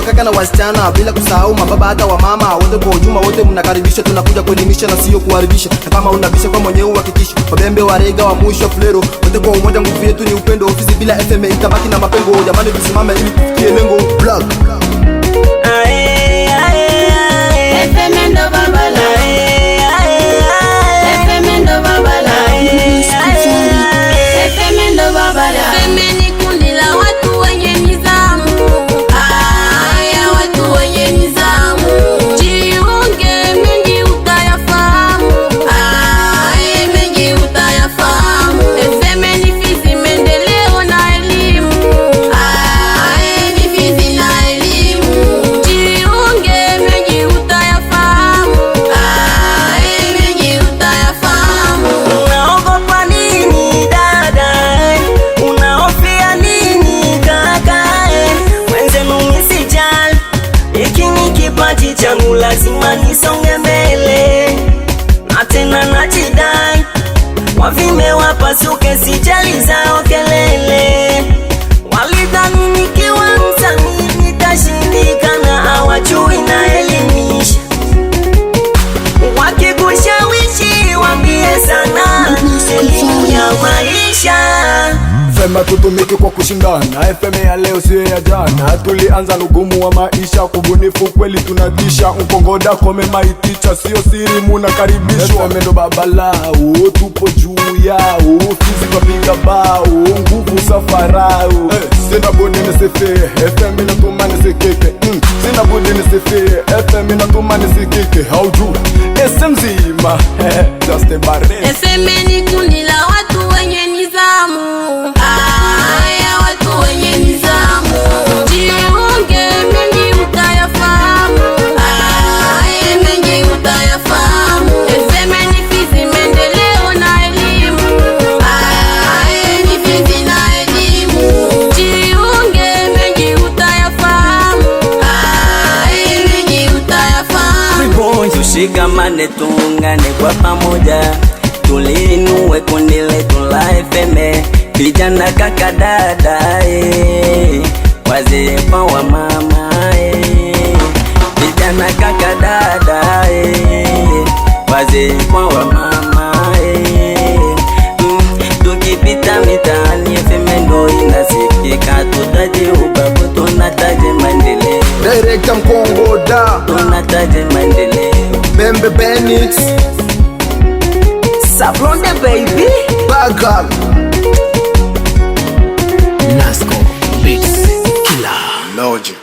wakaka na wasichana, bila kusahau mababa hata wa mama wote kwa ujumla, wote mnakaribisha. Tunakuja kuelimisha na sio kuharibisha, na kama unabisha kwa mwenyewe uhakikisha. Wabembe wa rega wa mwisho flero, wote kwa umoja, nguvu yetu ni upendo. Ofisi bila FM itabaki na mapengo, jamani tusimame ili tufikie lengo. Plug FM ndo babala, FM ndo babala, FM ndo babala. FM ni kundi la watu wenye nidhamu, watu wenye nidhamu. Jiunge, mengi utayafahamu, mengi utayafahamu. FM ni Fizi, maendeleo na elimu, ni Fizi na elimu. Jiunge, mengi utayafahamu, mengi utayafahamu. Unaogopa nini dada? Unaofia nini kaka? Mwenzenu misijali, hiki ni kipaji changu, lazima nisonge mbele. Na tena najidai, wavime wapasuke, sijali zao kelele. Walidhani nikiwa msanii nitashindikana, hawajui naelimisha. Wakikushawishi waambie sana, elimu ya maisha. FM tutumike kwa kushindana, FM ya leo siyo ya jana. Tulianza nugumu wa maisha, kubunifu kweli tunatisha. Mkongoda kome maiticha, sio siri munakaribishwa. FM ndo babalao, tupo juu yao. Fizi kwa piga bao, nguvu safarao. Sina budi nisife, FM inatuma nisikike. Sina budi nisife, FM inatuma nisikike. Haujua, SM zima, just a barre. FM ni kundi la watu wenye nidhamu, watu wenye nidhamu. Jiunge, mengi utayafahamu, mengi utayafahamu. FM ni Fizi, maendeleo na elimu, ni Fizi na elimu. Jiunge, mengi utayafahamu, mengi utayafahamu. Tushikamane, tuungane kwa pamoja, tuliinue kundi letu la FM. Vijana kaka dada, wazee kwa wamama, vijana kaka dada, wazee kwa wamama. Tukipita mitaani FM ndo inasikika, tutaje ubabu, tunataje maendeleo. Director Mkongoda, tunataje maendeleo. Bembe Benix, Sablonde baby, Bagal, Nasco Beats Killer Logic.